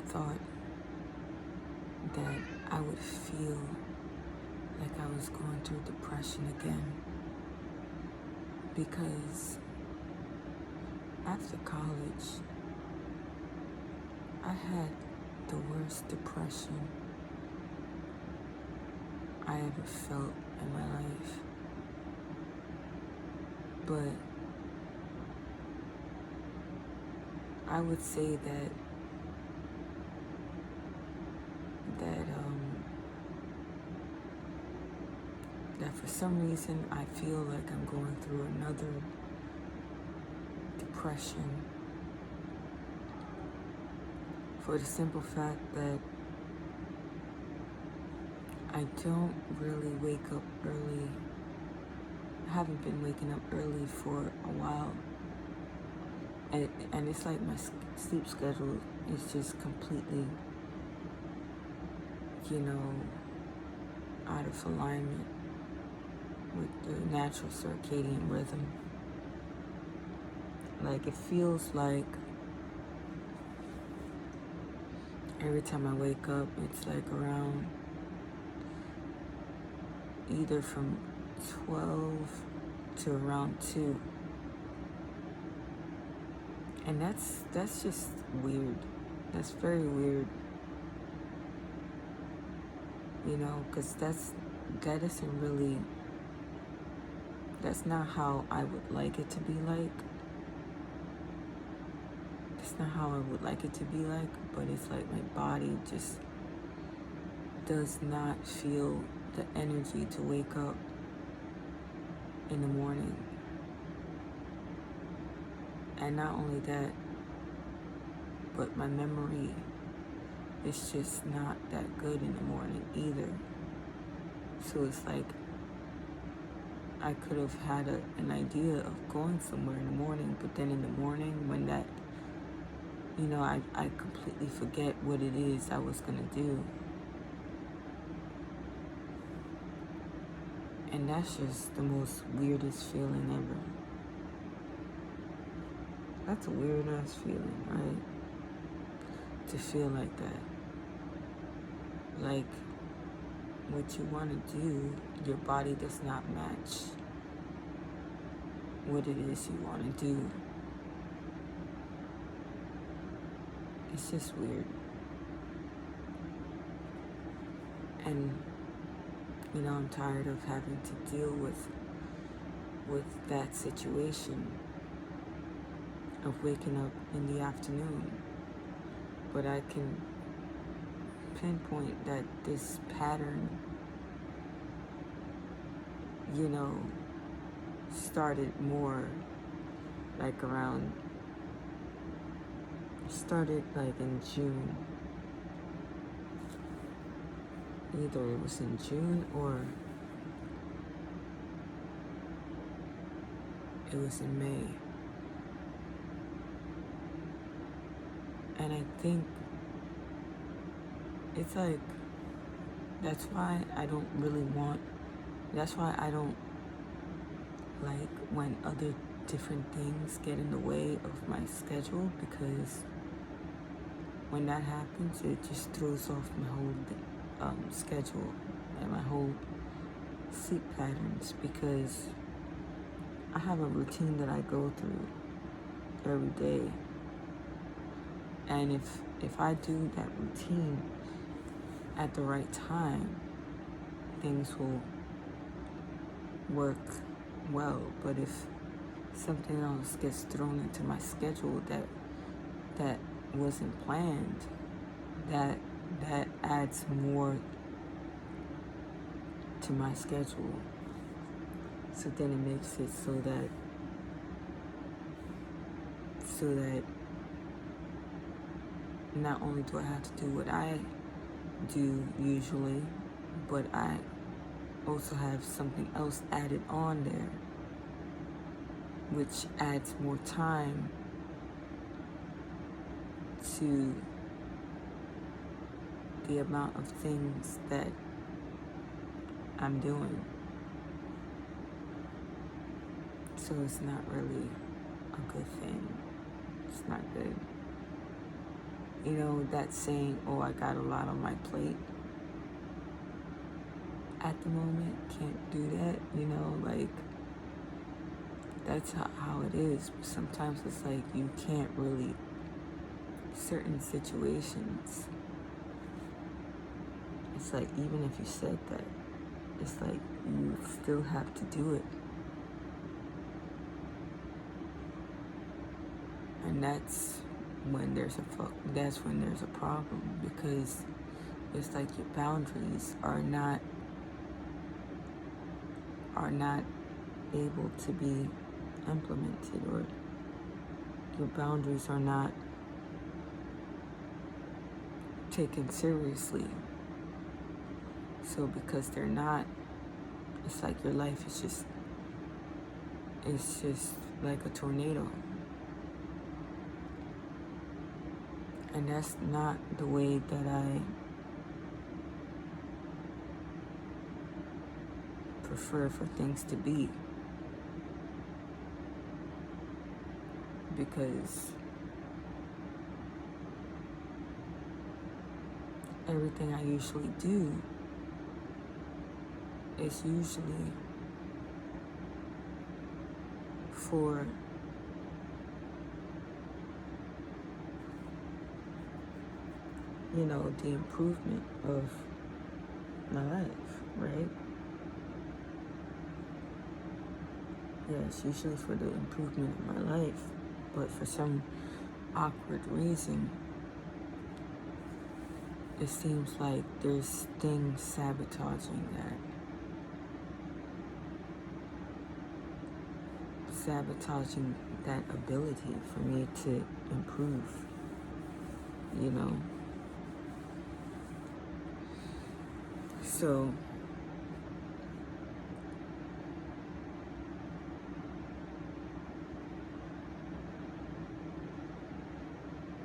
thought that I would feel like I was going through depression again, because after college, I had the worst depression I ever felt in my life. But I would say that for some reason I feel like I'm going through another depression, for the simple fact that I don't really wake up early. I haven't been waking up early for a while. And it's like my sleep schedule is just completely, out of alignment with the natural circadian rhythm. Like, it feels like every time I wake up, it's like around either from 12 to around 2. And that's just weird. That's very weird. Because that isn't really, that's not how I would like it to be like. That's not how I would like it to be like, but it's like my body just does not feel the energy to wake up in the morning. And not only that, but my memory is just not that good in the morning either. So it's like I could have had an idea of going somewhere in the morning, but then in the morning when that, I completely forget what it is I was going to do. And that's just the most weirdest feeling ever. That's a weird ass feeling, right? To feel like that. Like, what you want to do, your body does not match what it is you want to do. It's just weird. And, I'm tired of having to deal with that situation of waking up in the afternoon. But I can pinpoint that this pattern, started more like in June. Either it was in June or it was in May. And I think it's like, that's why I don't like when other different things get in the way of my schedule, because when that happens, it just throws off my whole schedule and my whole sleep patterns, because I have a routine that I go through every day. And if I do that routine at the right time, things will work well. But if something else gets thrown into my schedule that wasn't planned, that adds more to my schedule. So then it makes it so that not only do I have to do what I do usually, but I also have something else added on there, which adds more time to the amount of things that I'm doing. So it's not really a good thing. It's not good. You know, that saying, oh, I got a lot on my plate at the moment, can't do that, you know, like, that's how it is. But sometimes it's like you can't really, certain situations, it's like even if you said that, it's like you still have to do it. And that's when there's a problem, because it's like your boundaries are not able to be implemented, or your boundaries are not taken seriously. So because they're not, it's like your life is just, it's just like a tornado. And that's not the way that I prefer for things to be. Because everything I usually do is usually for the improvement of my life, right? Yeah, it's usually for the improvement of my life, but for some awkward reason, it seems like there's things sabotaging that ability for me to improve, So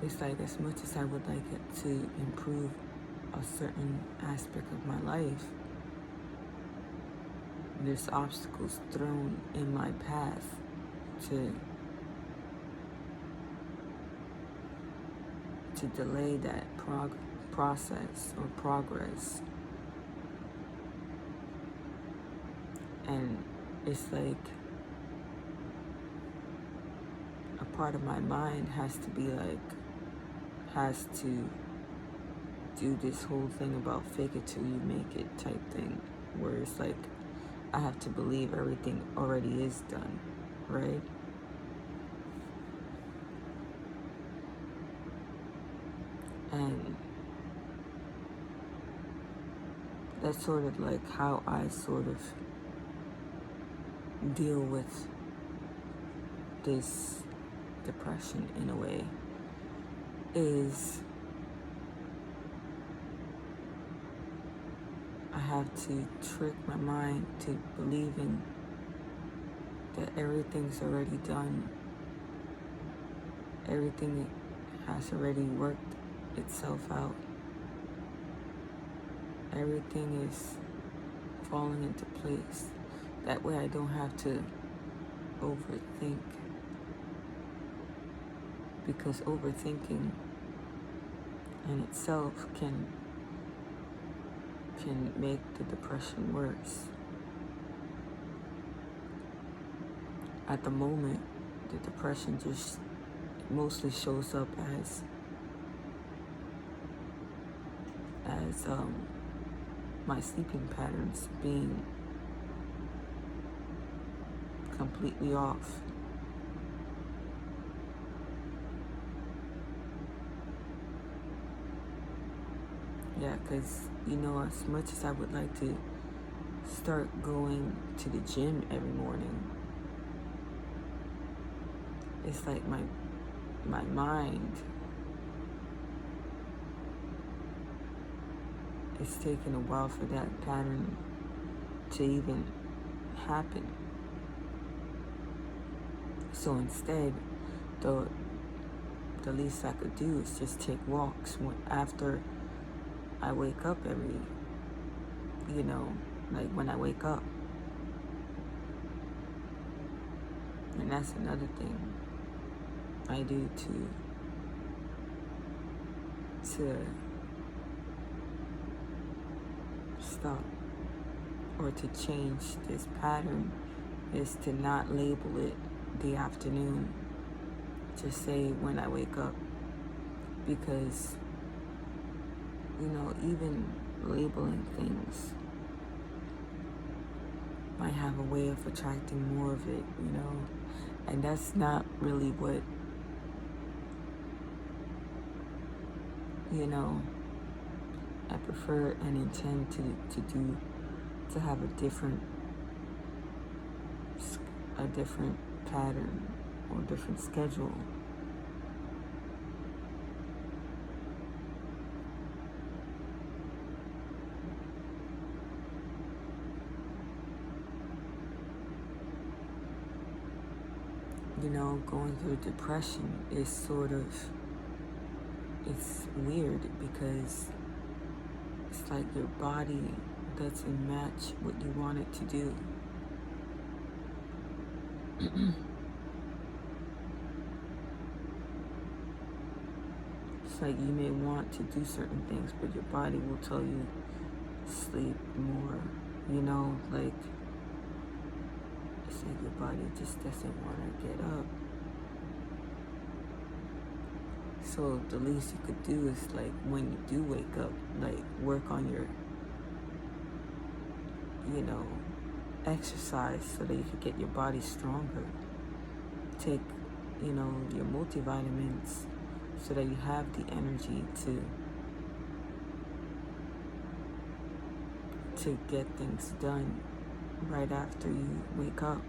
it's like, as much as I would like it to improve a certain aspect of my life, there's obstacles thrown in my path to delay that process or progress. And it's like a part of my mind has to do this whole thing about fake it till you make it type thing, where it's like I have to believe everything already is done, right? And that's sort of like how I sort of deal with this depression in a way, is I have to trick my mind to believing that everything's already done. Everything has already worked itself out. Everything is falling into place. That way I don't have to overthink, because overthinking in itself can make the depression worse. At the moment, the depression just mostly shows up as my sleeping patterns being completely off. Yeah, because, as much as I would like to start going to the gym every morning, it's like my mind is taking a while for that pattern to even happen. So instead, the least I could do is just take walks after I wake up like when I wake up. And that's another thing I do to to stop or to change this pattern is to not label it the afternoon. Just say when I wake up. Because, even labeling things might have a way of attracting more of it, and that's not really what, I prefer and intend to do, to have a different pattern or different schedule. Going through depression is it's weird because it's like your body doesn't match what you want it to do. It's like you may want to do certain things, but your body will tell you sleep more, like it's like your body just doesn't want to get up. So the least you could do is like when you do wake up, like work on your, exercise so that you could get your body stronger. Take, your multivitamins so that you have the energy to get things done right after you wake up.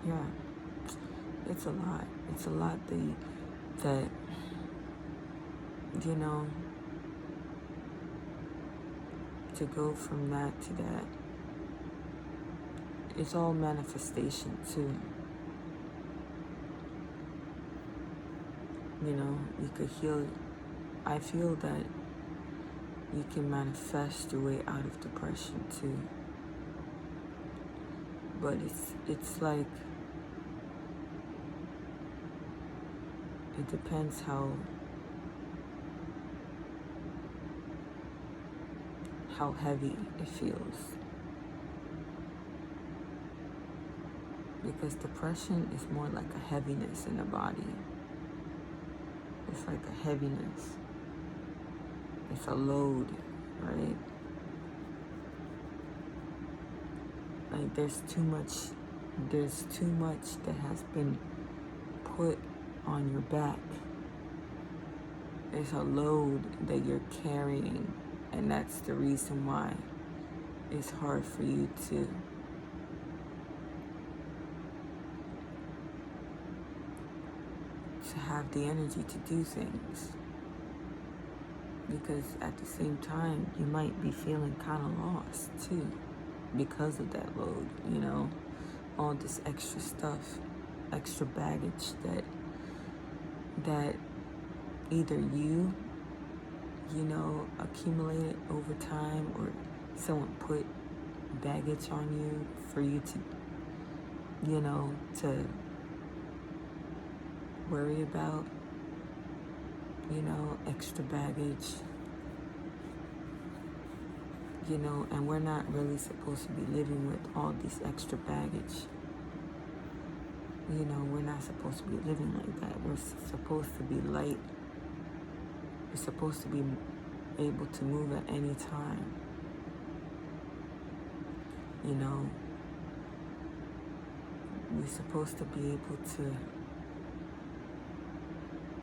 Yeah, it's a lot. It's a lot that to go from that to that, it's all manifestation too. You could heal. I feel that you can manifest your way out of depression too. But it's like, it depends how heavy it feels. Because depression is more like a heaviness in the body. It's like a heaviness. It's a load, right? Like there's too much that has been put on your back. It's a load that you're carrying, and that's the reason why it's hard for you to have the energy to do things. Because at the same time, you might be feeling kind of lost too because of that load, all this extra stuff, extra baggage that either you accumulated over time, or someone put baggage on you for you to to worry about, extra baggage, and we're not really supposed to be living with all this extra baggage. We're not supposed to be living like that. We're supposed to be light. We're supposed to be able to move at any time. We're supposed to be able to,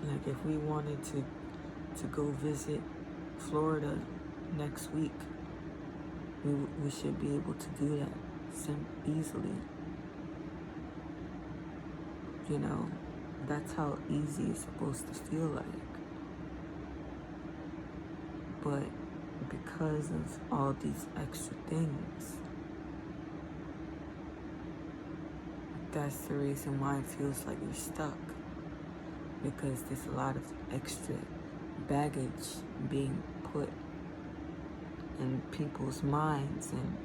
like if we wanted to go visit Florida next week, we should be able to do that easily. That's how easy it's supposed to feel like. But because of all these extra things, that's the reason why it feels like you're stuck. Because there's a lot of extra baggage being put in people's minds, and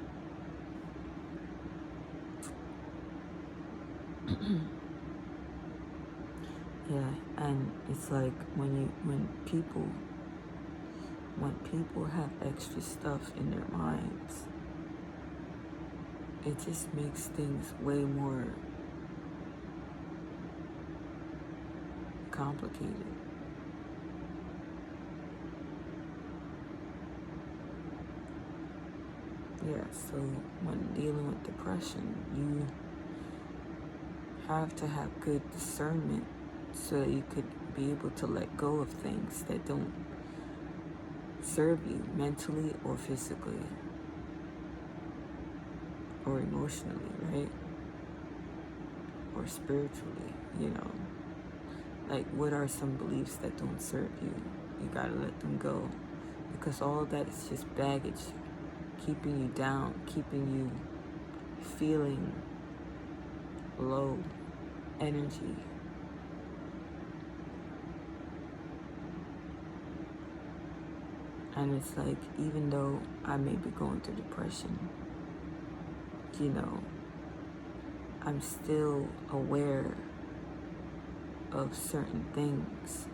yeah, and it's like when people have extra stuff in their minds, it just makes things way more complicated. Yeah, so when dealing with depression, you have to have good discernment so you could be able to let go of things that don't serve you mentally or physically or emotionally, right? Or spiritually, you know. Like, what are some beliefs that don't serve you? You gotta let them go, because all of that is just baggage, keeping you down, keeping you feeling low energy. And it's like, even though I may be going through depression, you know, I'm still aware of certain things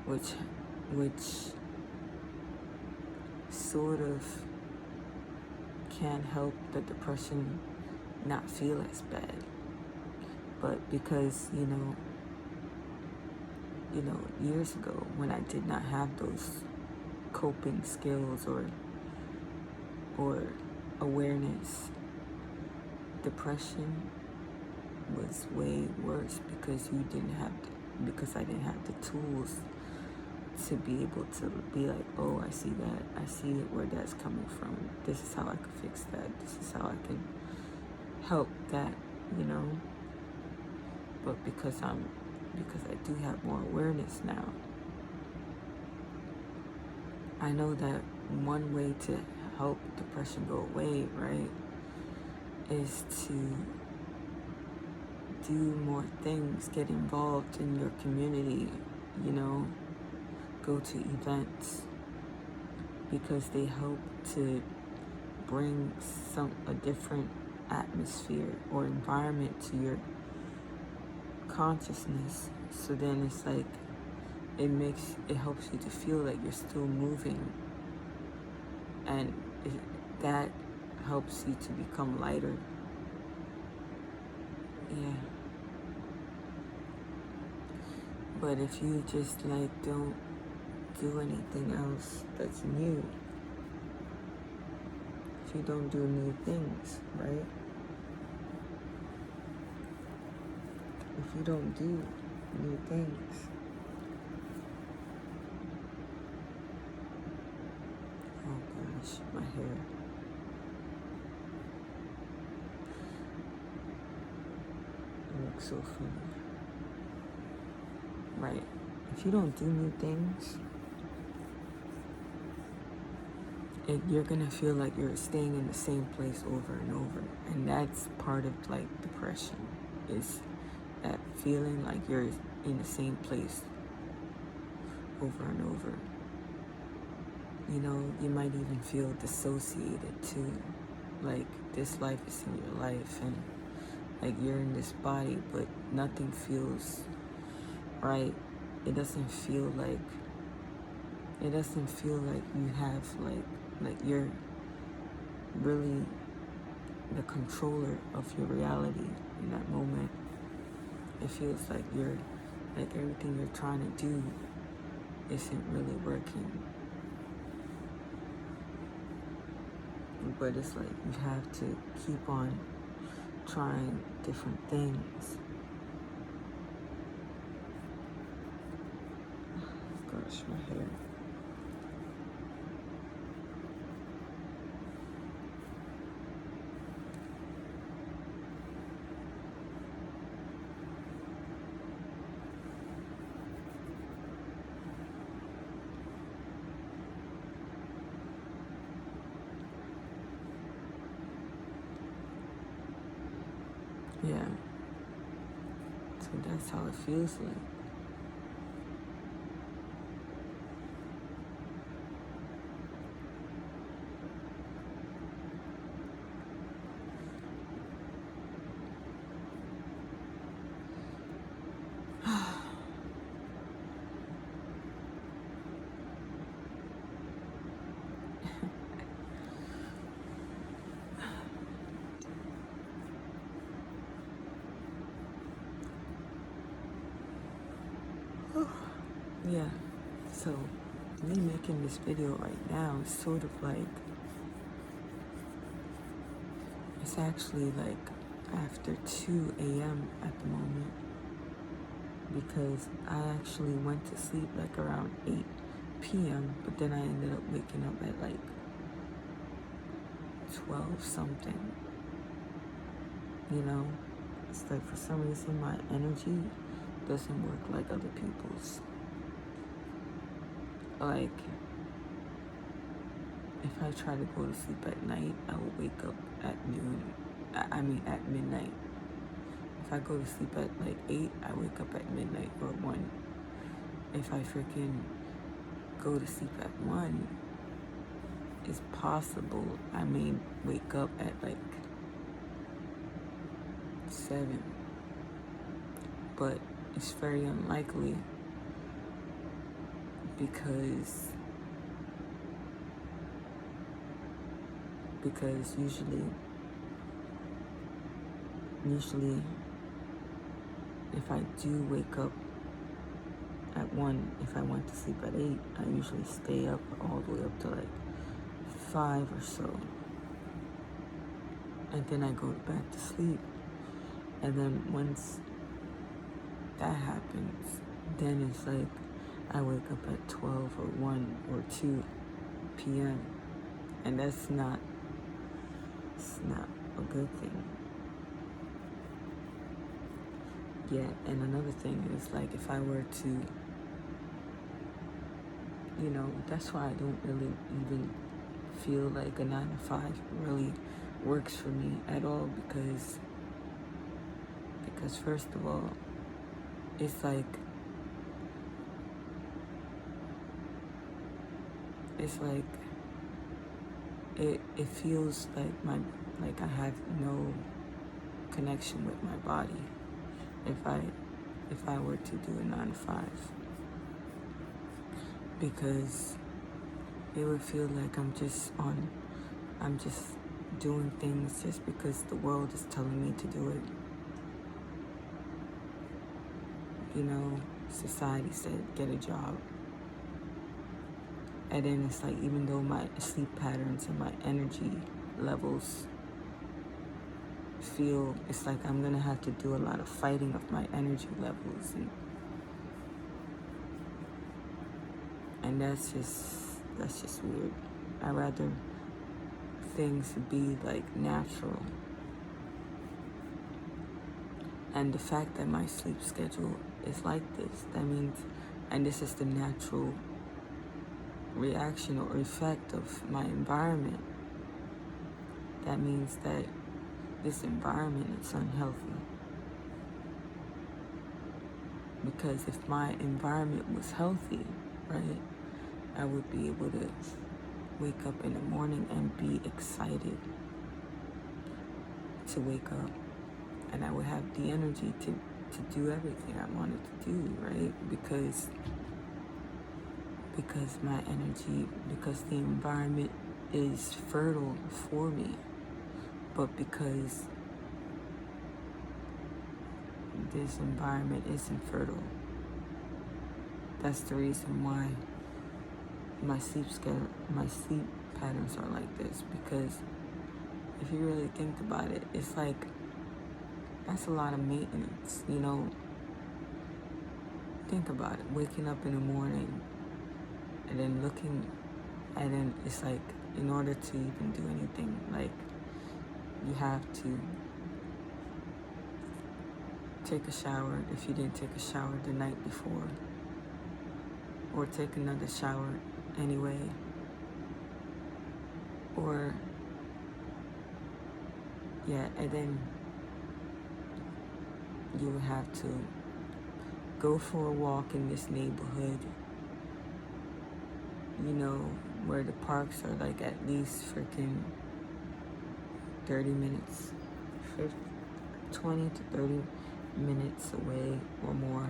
which sort of can help the depression not feel as bad. But because, years ago, when I did not have those coping skills or awareness, depression was way worse because because I didn't have the tools to be able to be like, oh, I see that, I see where that's coming from, this is how I can fix that, this is how I can help that, but because I do have more awareness now, I know that one way to help depression go away, right, is to do more things, get involved in your community, go to events, because they help to bring a different atmosphere or environment to your consciousness. So then it's like it helps you to feel like you're still moving, and that helps you to become lighter. Yeah. But if you just don't do anything else that's new, if you don't do new things, right? If you don't do new things, oh gosh, my hair. It looks so funny. Right. If you don't do new things, you're gonna feel like you're staying in the same place over and over. And that's part of depression, is that feeling like you're in the same place over and over. You might even feel dissociated too. Like this life is in your life, and you're in this body, but nothing feels right. It doesn't feel like you have like you're really the controller of your reality in that moment. It feels like everything you're trying to do isn't really working. But it's like you have to keep on trying different things. Gosh, my hair. Yeah. So that's how it feels like. Yeah, so me making this video right now is sort of like, it's actually like after 2 a.m. at the moment, because I actually went to sleep like around 8 p.m., but then I ended up waking up at like 12 something, you know? It's like for some reason my energy doesn't work like other people's. Like, if I try to go to sleep at night, I will wake up at noon. At midnight. If I go to sleep at like 8, I wake up at midnight or 1. If I freaking go to sleep at 1, it's possible I may wake up at like 7. But it's very unlikely, because usually if I do wake up at 1, if I went to sleep at 8, I usually stay up all the way up to like 5 or so, and then I go back to sleep. And then once that happens, then it's like I wake up at 12 or 1 or 2 p.m. and it's not a good thing. Yeah, and another thing is like, if I were to, that's why I don't really even feel like a 9 to 5 really works for me at all, because first of all, it's like it feels like I have no connection with my body if I were to do a 9 to 5, because it would feel like I'm just doing things just because the world is telling me to do it. Society said get a job. And then it's like, even though my sleep patterns and my energy levels feel, it's like I'm gonna have to do a lot of fighting of my energy levels, and that's just weird. I rather things be like natural. And the fact that my sleep schedule is like this, that means, and this is the natural reaction or effect of my environment, that means that this environment is unhealthy. Because if my environment was healthy, right, I would be able to wake up in the morning and be excited to wake up, and I would have the energy to do everything I wanted to do, right? Because my energy, because the environment is fertile for me. But because this environment isn't fertile, that's the reason why my sleep patterns are like this. Because if you really think about it, it's like, that's a lot of maintenance, Think about it, waking up in the morning and then it's like, in order to even do anything, like, you have to take a shower if you didn't take a shower the night before, or take another shower anyway, or and then you would have to go for a walk in this neighborhood, where the parks are like at least freaking 30 minutes, 20 to 30 minutes away or more.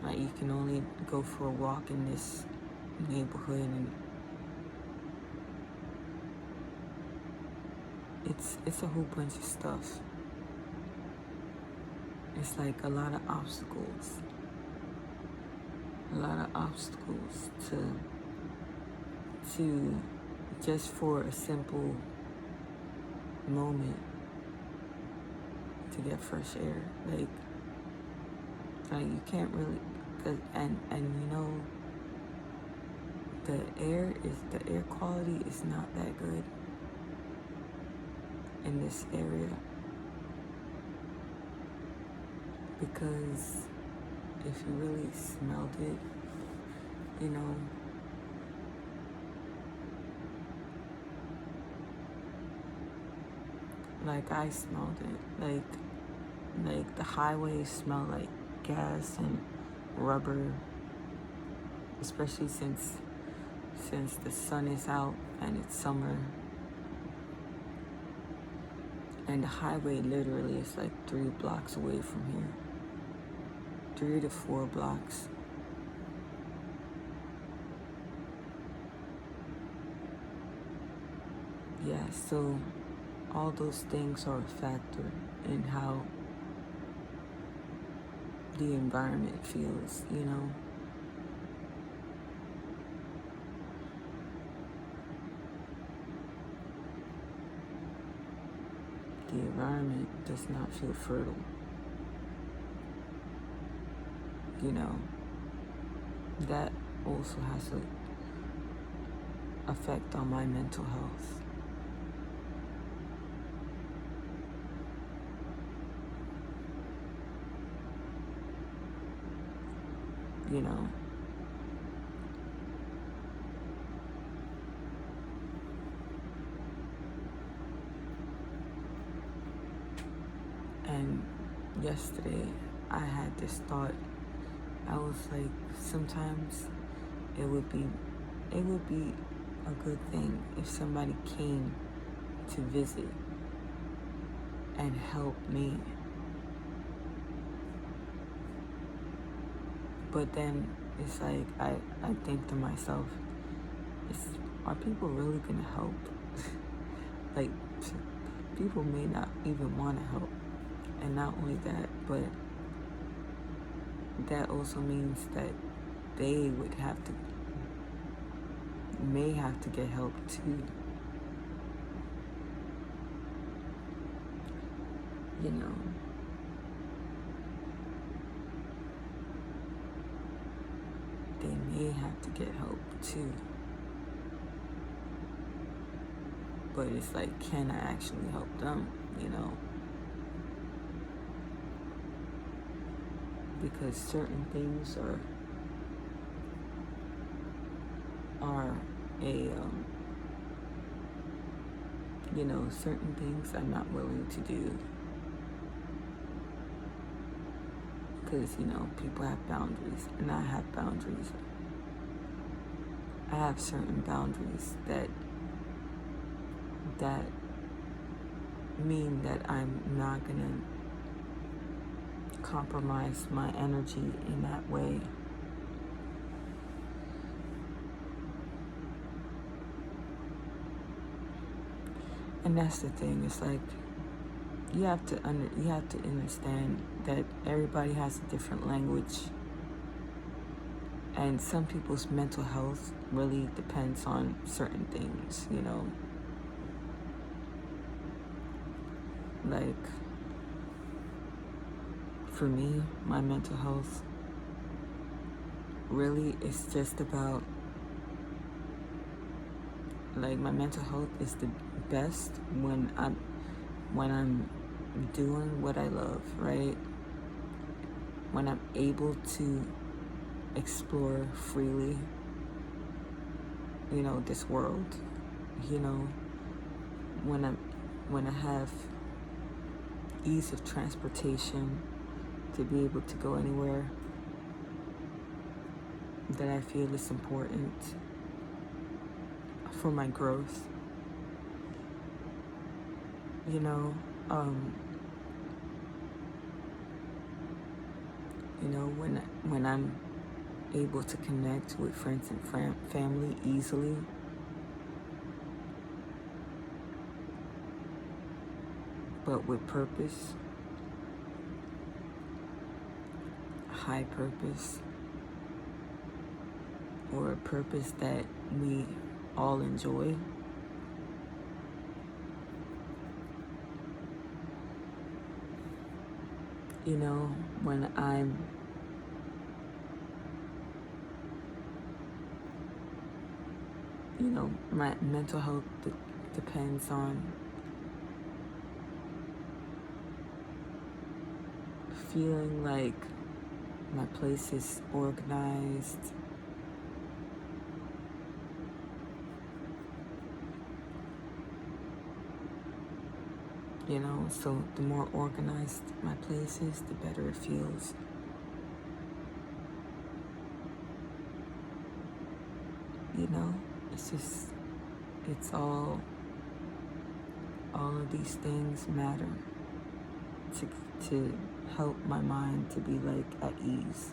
Like, you can only go for a walk in this neighborhood, and it's a whole bunch of stuff. it's like a lot of obstacles. A lot of obstacles to just for a simple moment to get fresh air. Like you can't really, cause and you know, the air quality is not that good in this area, because if you really smelled it, you know, like I smelled it, like the highways smell like gas and rubber, especially since the sun is out and it's summer. And the highway literally is like 3 blocks away from here. 3 to 4 blocks. Yeah, so all those things are a factor in how the environment feels, you know. The environment does not feel fertile, you know. That also has an effect on my mental health. You know, and yesterday I had this thought. I was like, sometimes it would be a good thing if somebody came to visit and help me. But then it's like I think to myself, are people really gonna help? Like, people may not even want to help. And not only that, but that also means that they may have to get help too. You know. They may have to get help too. But it's like, can I actually help them, you know? Because certain things are you know, certain things I'm not willing to do. Because, you know, people have boundaries, and I have boundaries. I have certain boundaries that mean that I'm not gonna compromise my energy in that way. And that's the thing. It's like you have to understand that everybody has a different language, and some people's mental health really depends on certain things, you know. Like, for me, my mental health really is just about, like, my mental health is the best when I'm doing what I love, right? When I'm able to explore freely, you know, this world, you know, when I have ease of transportation to be able to go anywhere that I feel is important for my growth, you know. You know, when I'm able to connect with friends and family easily, but with purpose, high purpose, or a purpose that we all enjoy. You know, when my mental health depends on feeling like my place is organized, so the more organized my place is, the better it feels. It's all of these things matter to help my mind to be like at ease.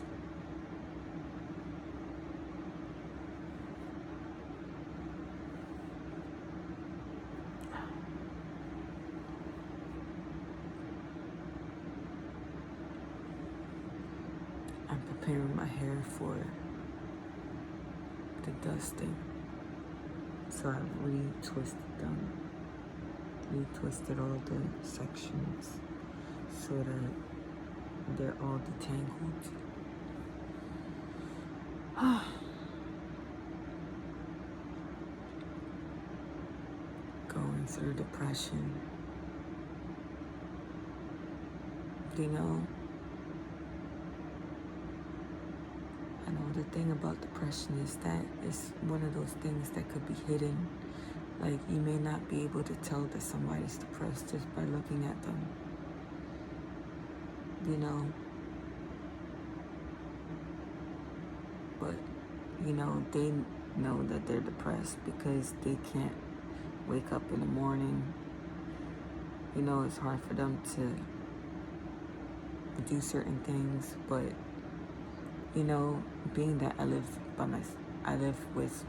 I'm preparing my hair for the dusting. So I've retwisted all the sections so that they're all detangled. Going through depression. I know the thing about depression is that it's one of those things that could be hidden. Like, you may not be able to tell that somebody's depressed just by looking at them. But, they know that they're depressed because they can't wake up in the morning. It's hard for them to do certain things, but, being that I live with,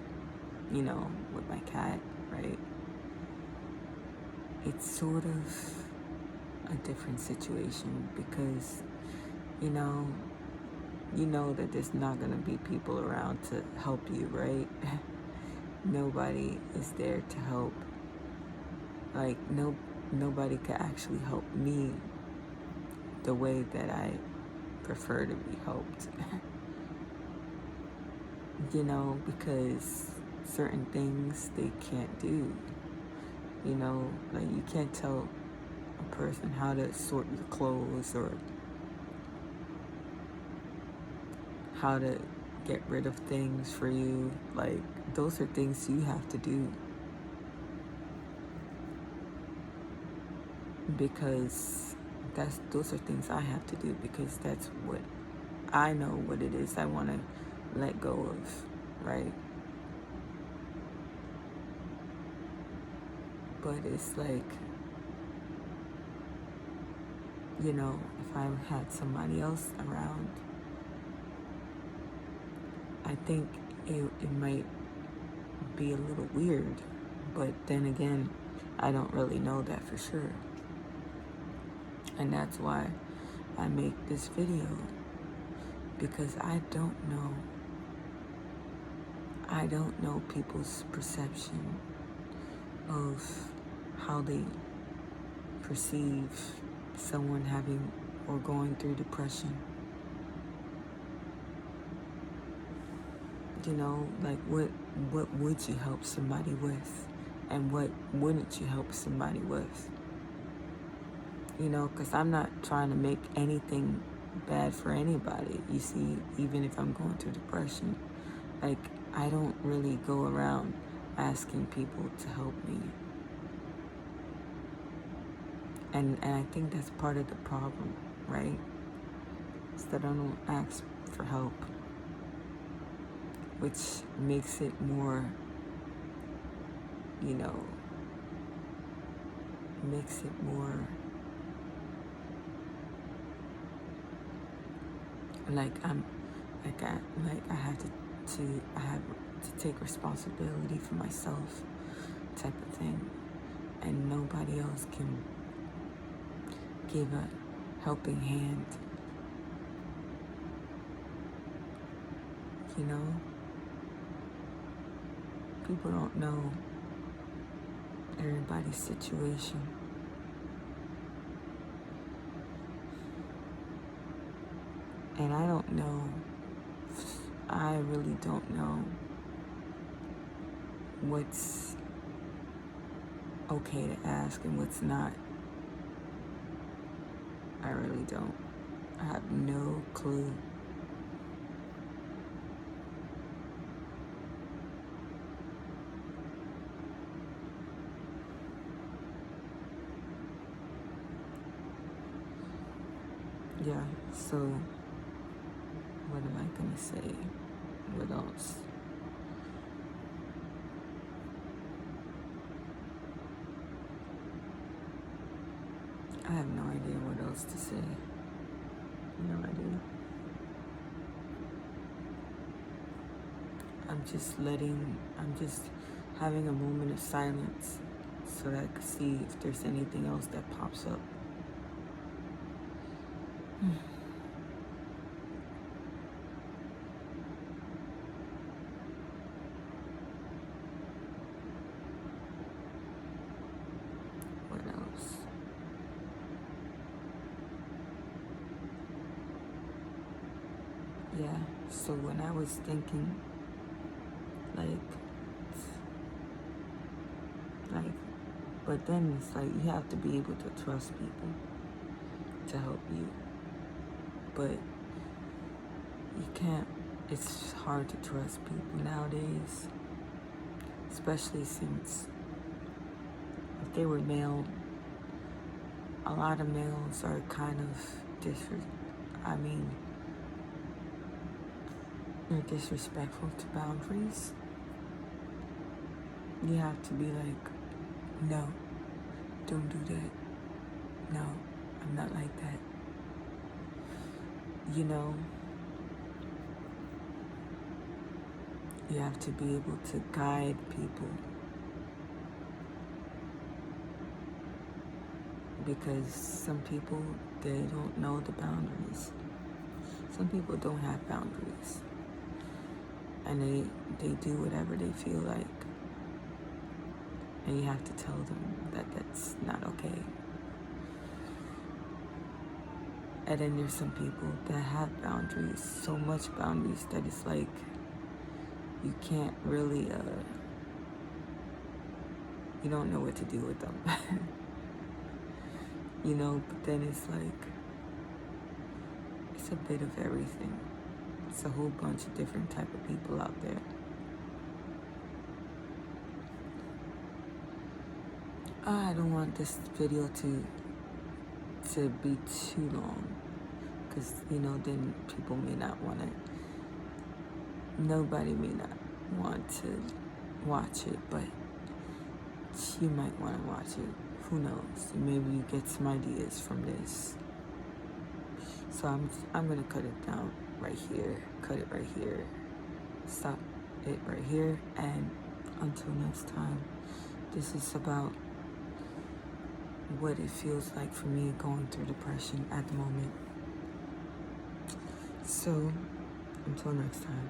with my cat, right? It's sort of a different situation because, you know that there's not going to be people around to help you, right? Nobody is there to help. Like, nobody can actually help me the way that I prefer to be helped. Because certain things they can't do. Like, you can't tell a person how to sort your clothes or how to get rid of things for you. Like, those are things you have to do. Because those are things I have to do because that's what I know what it is I want to let go of, right? But it's like, if I had somebody else around, I think it might be a little weird. But then again, I don't really know that for sure. And that's why I make this video, because I don't know people's perception of how they perceive someone having or going through depression. Like, what would you help somebody with, and what wouldn't you help somebody with? Because I'm not trying to make anything bad for anybody. You see, even if I'm going through depression, like, I don't really go around asking people to help me. And I think that's part of the problem, right? Is that I don't ask for help, which makes it more, like I have to take responsibility for myself, type of thing, and nobody else can give a helping hand. You know, people don't know everybody's situation. And I don't know, I really don't know what's okay to ask and what's not. I really don't. I have no clue. Yeah, so what am I gonna say? What else? I have no idea what else to say. No idea. I'm just having a moment of silence so that I can see if there's anything else that pops up. What else? Yeah, so when I was thinking, like, but then it's like you have to be able to trust people to help you. But you can't, it's hard to trust people nowadays, especially since if they were male, a lot of males are kind of they're disrespectful to boundaries. You have to be like, no, don't do that. No, I'm not like that. You know, you have to be able to guide people. Because some people, they don't know the boundaries. Some people don't have boundaries. And they do whatever they feel like. And you have to tell them that that's not okay. And then there's some people that have boundaries, so much boundaries that it's like you can't really, you don't know what to do with them. You know, but then it's like, it's a bit of everything. It's a whole bunch of different type of people out there. I don't want this video to be too long, because, you know, then people may not want to, nobody may not want to watch it, but you might want to watch it. Who knows? Maybe you get some ideas from this. So I'm gonna cut it down right here, cut it right here, stop it right here, and until next time, this is about what it feels like for me going through depression at the moment. So until next time.